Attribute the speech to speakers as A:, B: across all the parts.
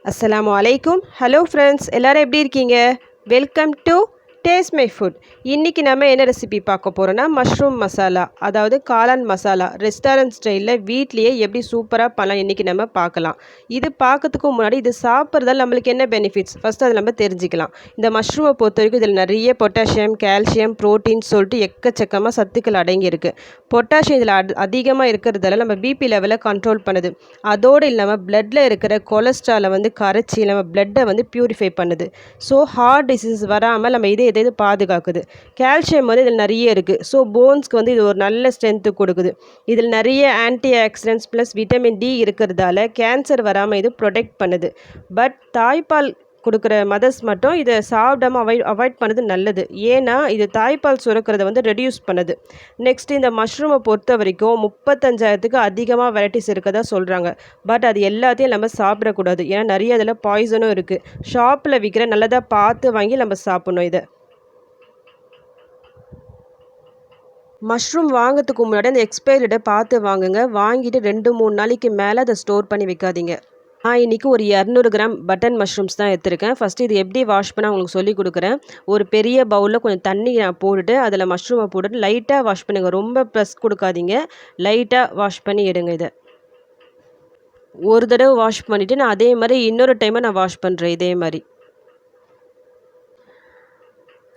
A: அஸ்ஸலாமு அலைக்கும். Hello friends, எல்லோரும் எப்படி இருக்கீங்க? Welcome to taste my foot. இன்றைக்கி நம்ம என்ன ரெசிபி பார்க்க போகிறோன்னா மஷ்ரூம் மசாலா, அதாவது காளான் மசாலா. ரெஸ்டாரண்ட் ஸ்டைலில் வீட்லேயே எப்படி சூப்பராக பண்ணலாம் இன்றைக்கி நம்ம பார்க்கலாம். இது பார்க்கறதுக்கு முன்னாடி இது சாப்பிட்றதால நம்மளுக்கு என்ன பெனிஃபிட்ஸ் ஃபஸ்ட்டு அதை நம்ம தெரிஞ்சுக்கலாம். இந்த மஷ்ரூமை பொறுத்த வரைக்கும் இதில் நிறைய பொட்டாசியம், கால்சியம், ப்ரோட்டீன் சொல்லிட்டு எக்கச்சக்கமாக சத்துக்கள் அடங்கியிருக்கு. பொட்டாசியம் இதில் அதிகமாக இருக்கிறதால நம்ம பிபி லெவலை கண்ட்ரோல் பண்ணுது. அதோடு இல்லாமல் பிளட்டில் இருக்கிற கொலஸ்ட்ராலை கரைச்சி நம்ம பிளட்டை பியூரிஃபை பண்ணுது. ஸோ ஹார்ட் டிசீஸ் வராமல் நம்ம இது பாதுகாக்குது. கால்சியம் இதில் நிறைய இருக்குது. ஸோ போன்ஸ்க்கு இது ஒரு நல்ல ஸ்ட்ரென்த்து கொடுக்குது. இதில் நிறைய antioxidants plus vitamin D இருக்கிறதால கேன்சர் வராமல் இது ப்ரொடெக்ட் பண்ணுது. பட் தாய்ப்பால் கொடுக்குற மதர்ஸ் மட்டும் இதை சாப்பிடாம அவாய்ட் பண்ணது நல்லது. ஏன்னா இது தாய்ப்பால் சுரக்கிறத ரெடியூஸ் பண்ணுது. நெக்ஸ்ட் இந்த மஷ்ரூமை பொறுத்த வரைக்கும் 35,000க்கு அதிகமாக வெரைட்டிஸ் இருக்கதா சொல்கிறாங்க. பட் அது எல்லாத்தையும் நம்ம சாப்பிடக்கூடாது. ஏன்னா நிறைய அதில் பாய்சனும் இருக்குது. ஷாப்பில் விற்கிற நல்லதாக பார்த்து வாங்கி நம்ம சாப்பிடணும். இதை மஷ்ரூம் வாங்கிறதுக்கு முன்னாடி அந்த எக்ஸ்பைரி டேட்டை பார்த்து வாங்குங்க. வாங்கிட்டு 2-3 நாளைக்கு மேலே அதை ஸ்டோர் பண்ணி வைக்காதீங்க. நான் இன்றைக்கி ஒரு 200 கிராம் பட்டன் மஷ்ரூம்ஸ் தான் எடுத்துருக்கேன். ஃபஸ்ட்டு இது எப்படி வாஷ் பண்ண உங்களுக்கு சொல்லி கொடுக்குறேன். ஒரு பெரிய பவுலில் கொஞ்சம் தண்ணி நான் போட்டுட்டு அதில் மஷ்ரூமை போட்டுட்டு லைட்டாக வாஷ் பண்ணுங்கள். ரொம்ப ப்ரெஸ் கொடுக்காதீங்க, லைட்டாக வாஷ் பண்ணி எடுங்க. இதை ஒரு தடவை வாஷ் பண்ணிவிட்டு நான் அதே மாதிரி இன்னொரு டைமை நான் வாஷ் பண்ணுறேன். இதே மாதிரி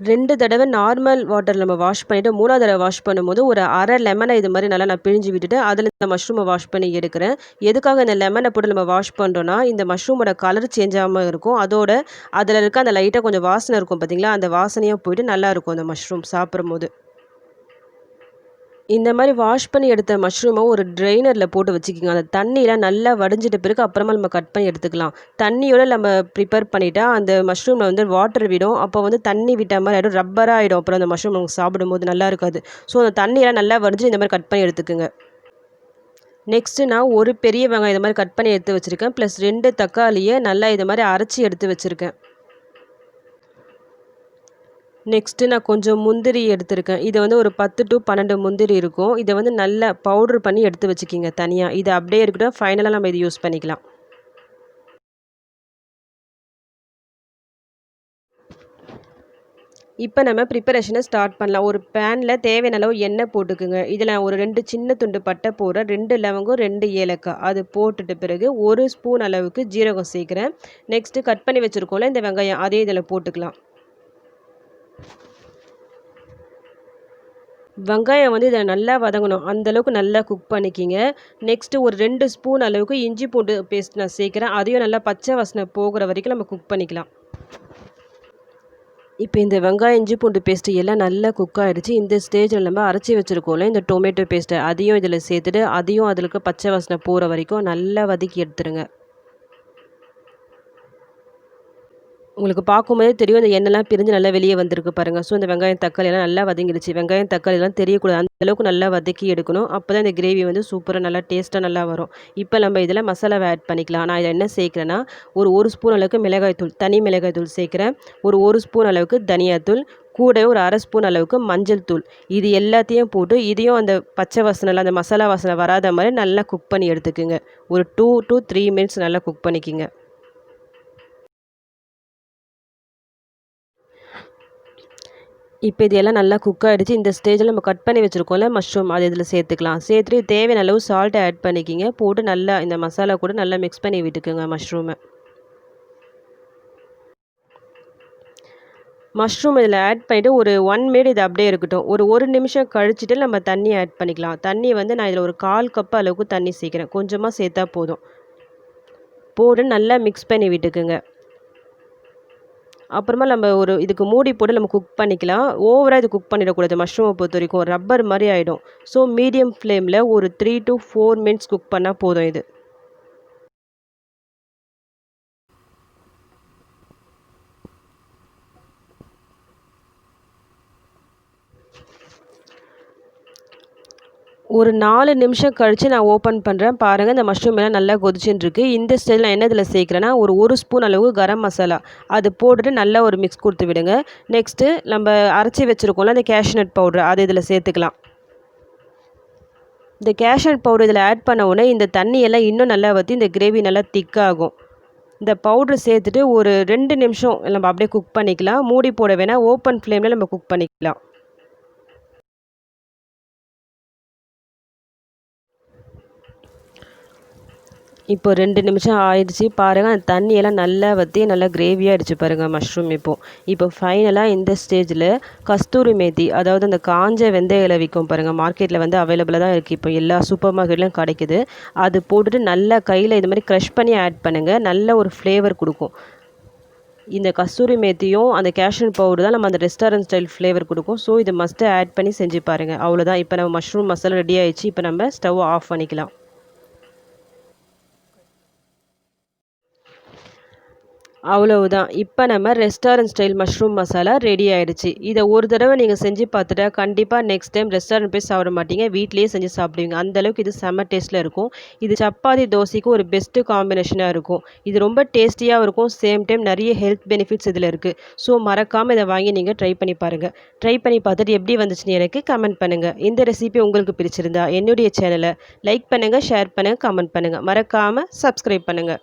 A: 2 தடவை நார்மல் வாட்டரில் நம்ம வாஷ் பண்ணிவிட்டு 3ஆவது தடவை வாஷ் பண்ணும்போது ஒரு அரை லெமனை இது மாதிரி நல்லா நான் பிழிஞ்சு விட்டுட்டு அதில் இந்த மஷ்ரூமை வாஷ் பண்ணி எடுக்கிறேன். எதுக்காக இந்த லெமனை போட்டு நம்ம வாஷ் பண்ணுறோன்னா இந்த மஷ்ரூமோட கலர் சேஞ்ச் ஆகாமல் இருக்கும். அதோட அதில் இருக்க அந்த லைட்டாக கொஞ்சம் வாசனை இருக்கும் பார்த்திங்களா, அந்த வாசனையாக போயிட்டு நல்லாயிருக்கும் அந்த மஷ்ரூம் சாப்பிடும்போது. இந்த மாதிரி வாஷ் பண்ணி எடுத்த மஷ்ரூமை ஒரு ட்ரைனரில் போட்டு வச்சுக்கிங்க. அந்த தண்ணியெலாம் நல்லா வடிஞ்சிட்ட பிறகு அப்புறமா நம்ம கட் பண்ணி எடுத்துக்கலாம். தண்ணியோடு நம்ம ப்ரிப்பேர் பண்ணிட்டா அந்த மஷ்ரூமில் வாட்டர் விடும். அப்போ தண்ணி விட்ட மாதிரி ஆகிடும், ரப்பராக ஆகிடும். அப்புறம் அந்த மஷ்ரூம் நமக்கு சாப்பிடும்போது நல்லா இருக்காது. ஸோ அந்த தண்ணியெலாம் நல்லா வடிஞ்சு இந்த மாதிரி கட் பண்ணி எடுத்துக்குங்க. நெக்ஸ்ட்டு நான் ஒரு பெரிய வெங்காயம் இது மாதிரி கட் பண்ணி எடுத்து வச்சுருக்கேன். ப்ளஸ் 2 தக்காளியை நல்லா இது மாதிரி அரைச்சி எடுத்து வச்சுருக்கேன். நெக்ஸ்ட்டு நான் கொஞ்சம் முந்திரி எடுத்திருக்கேன். இது ஒரு 10 to 12 முந்திரி இருக்கும். இதை நல்லா பவுட்ரு பண்ணி எடுத்து வச்சுக்கிங்க தனியாக. இது அப்படியே இருக்கட்டும், ஃபைனலாக நம்ம இது யூஸ் பண்ணிக்கலாம். இப்போ நம்ம ப்ரிப்பரேஷனை ஸ்டார்ட் பண்ணலாம். ஒரு பேனில் தேவையான அளவு எண்ணெய் போட்டுக்குங்க. இதில் ஒரு 2 சின்ன துண்டு பட்டை போடுறேன், 2 லவங்கம், 2 ஏலக்காய். அது போட்டுட்டு பிறகு 1 ஸ்பூன் அளவுக்கு ஜீரகம் சேர்க்குறேன். நெக்ஸ்ட்டு கட் பண்ணி வச்சுருக்கோம்ல இந்த வெங்காயம், அதே இதில் போட்டுக்கலாம். வெங்காயம் இதில் நல்லா வதங்கணும், அந்தளவுக்கு நல்லா குக் பண்ணிக்கிங்க. நெக்ஸ்ட்டு ஒரு 2 ஸ்பூன் அளவுக்கு இஞ்சி பூண்டு பேஸ்ட் நான் சேர்க்குறேன். அதையும் நல்லா பச்சை வாசனை போகிற வரைக்கும் நம்ம குக் பண்ணிக்கலாம். இப்போ இந்த வெங்காயம் இஞ்சி பூண்டு பேஸ்ட்டு எல்லாம் நல்லா குக் ஆகிடுச்சு. இந்த ஸ்டேஜில் நம்ம அரைச்சி வச்சுருக்கோம்ல இந்த டொமேட்டோ பேஸ்ட்டை, அதையும் இதில் சேர்த்துட்டு அதையும் அதில் பச்சை வாசனை போகிற வரைக்கும் நல்லா வதக்கி எடுத்துருங்க. உங்களுக்கு பார்க்கும்போதே தெரியும் இந்த எண்ணெய்லாம் பிரிஞ்சு நல்லா வெளியே வந்திருக்கு பாருங்கள். ஸோ இந்த வெங்காயம் தக்காளி எல்லாம் நல்லா வதங்கிடுச்சு. வெங்காயம் தக்காளி எல்லாம் தெரியக்கூடாது, அந்தளவுக்கு நல்லா வதக்கி எடுக்கணும். அப்போ தான் இந்த கிரேவி சூப்பராக நல்லா டேஸ்ட்டாக நல்லா வரும். இப்போ நம்ம இதில் மசாலாவை ஆட் பண்ணிக்கலாம். நான் இதில் என்ன சேர்க்குறேன்னா ஒரு ஸ்பூன் அளவுக்கு மிளகாய்த்தூள், தனி மிளகாய்த்தூள் சேர்க்குறேன். ஒரு ஸ்பூன் அளவுக்கு தனியாத்தூள், கூட ஒரு அரை ஸ்பூன் அளவுக்கு மஞ்சள் தூள். இது எல்லாத்தையும் போட்டு இதையும் அந்த பச்சை வாசனை அந்த மசாலா வாசனை வராத மாதிரி நல்லா குக் பண்ணி எடுத்துக்குங்க. ஒரு 2 to 3 மினிட்ஸ் நல்லா குக் பண்ணிக்கிங்க. இப்போ இது எல்லாம் நல்லா குக் ஆகிடுச்சு. இந்த ஸ்டேஜில் நம்ம கட் பண்ணி வச்சுருக்கோம்ல மஷ்ரூம், அது இதில் சேர்த்துக்கலாம். சேர்த்துட்டு தேவையான அளவு சால்ட்டை ஆட் பண்ணிக்கிங்க. போட்டு நல்லா இந்த மசாலா கூட நல்லா மிக்ஸ் பண்ணி விட்டுக்குங்க மஷ்ரூமை. மஷ்ரூம் இதில் ஆட் பண்ணிவிட்டு ஒரு 1 மினிட் இது அப்படியே இருக்கட்டும். ஒரு நிமிஷம் கழிச்சிட்டு நம்ம தண்ணி ஆட் பண்ணிக்கலாம். தண்ணி நான் இதில் ஒரு 1/4 கப் அளவுக்கு தண்ணி சேர்க்குறேன். கொஞ்சமாக சேர்த்தா போதும். போட்டு நல்லா மிக்ஸ் பண்ணி விட்டுக்குங்க. அப்புறமா நம்ம இதுக்கு மூடி போட்டு நம்ம குக் பண்ணிக்கலாம். ஓவராக இது குக் பண்ணிடக்கூடாது. மஷ்ரூமை பொறுத்த வரைக்கும் ரப்பர் மாதிரி ஆகிடும். ஸோ மீடியம் ஃப்ளேமில் ஒரு 3 to 4 மினிட்ஸ் குக் பண்ணால் போதும். இது ஒரு 4 நிமிஷம் கழித்து நான் ஓப்பன் பண்ணுறேன். பாருங்கள் இந்த மஷ்ரூம் எல்லாம் நல்லா கொதிச்சுன்னு இருக்குது. இந்த ஸ்டைல் நான் என்ன இதில் சேர்க்குறேன்னா ஒரு ஸ்பூன் அளவு கரம் மசாலா அது போட்டுட்டு நல்லா ஒரு மிக்ஸ் கொடுத்து விடுங்க. நெக்ஸ்ட்டு நம்ம அரைச்சி வச்சுருக்கோம்ல அந்த கேஷ்நட் பவுட்ரு, அது இதில் சேர்த்துக்கலாம். இந்த கேஷ்நட் பவுடர் இதில் ஆட் பண்ண உடனே இந்த தண்ணியெல்லாம் இன்னும் நல்லா வற்றி இந்த கிரேவி நல்லா திக்காகும். இந்த பவுட்ரு சேர்த்துட்டு ஒரு 2 நிமிஷம் நம்ம அப்படியே குக் பண்ணிக்கலாம். மூடி போட வேணாம். ஓப்பன் ஃப்ளேமில் நம்ம குக் பண்ணிக்கலாம். இப்போ 2 நிமிஷம் ஆயிடுச்சு பாருங்கள். அந்த தண்ணியெல்லாம் நல்லா வற்றி நல்லா கிரேவியாக ஆயிடுச்சு பாருங்கள் மஷ்ரூம் இப்போ ஃபைனலாக இந்த ஸ்டேஜில் கஸ்தூரி மேத்தி, அதாவது அந்த காஞ்ச வெந்தய இலை விற்கும் பாருங்கள், மார்க்கெட்டில் வந்து அவைலபிளாக தான் இருக்குது. இப்போ எல்லா சூப்பர் மார்க்கெட்லையும் கிடைக்குது. அது போட்டுட்டு நல்லா கையில் இது மாதிரி க்ரஷ் பண்ணி ஆட் பண்ணுங்கள். நல்ல ஒரு ஃப்ளேவர் கொடுக்கும். இந்த கஸ்தூரி மேத்தியும் அந்த கேஷ்யூ பவுடர் தான் நம்ம அந்த ரெஸ்டாரண்ட் ஸ்டைல் ஃப்ளேவர் கொடுக்கும். ஸோ இதை மஸ்ட்டு ஆட் பண்ணி செஞ்சு பாருங்கள். அவ்வளோதான். இப்போ நம்ம மஷ்ரூம் மசாலா ரெடி ஆயிடுச்சு. இப்போ நம்ம ஸ்டவ் ஆஃப் பண்ணிக்கலாம். அவ்வளவுதான். இப்போ நம்ம restaurant style mushroom masala ready ஆயிடுச்சு. இதை ஒரு தடவை நீங்கள் செஞ்சு பார்த்துட்டா கண்டிப்பாக நெக்ஸ்ட் டைம் ரெஸ்டாரண்ட் போய் சாப்பிட மாட்டீங்க. வீட்லேயே செஞ்சு சாப்பிடுவீங்க. அந்தளவுக்கு இது செம்ம டேஸ்ட்டில் இருக்கும். இது சப்பாத்தி தோசைக்கு ஒரு பெஸ்ட்டு காம்பினேஷனாக இருக்கும். இது ரொம்ப டேஸ்டியாகவும் இருக்கும். சேம் டைம் நிறைய ஹெல்த் பெனிஃபிட்ஸ் இதில் இருக்குது. ஸோ மறக்காமல் இதை வாங்கி நீங்கள் ட்ரை பண்ணி பாருங்கள். ட்ரை பண்ணி பார்த்துட்டு எப்படி வந்துச்சுன்னு எனக்கு கமெண்ட் பண்ணுங்கள். இந்த ரெசிபி உங்களுக்கு பிடிச்சிருந்தா என்னுடைய சேனலை லைக் பண்ணுங்கள், ஷேர் பண்ணுங்கள், கமெண்ட் பண்ணுங்கள். மறக்காமல் சப்ஸ்கிரைப் பண்ணுங்கள்.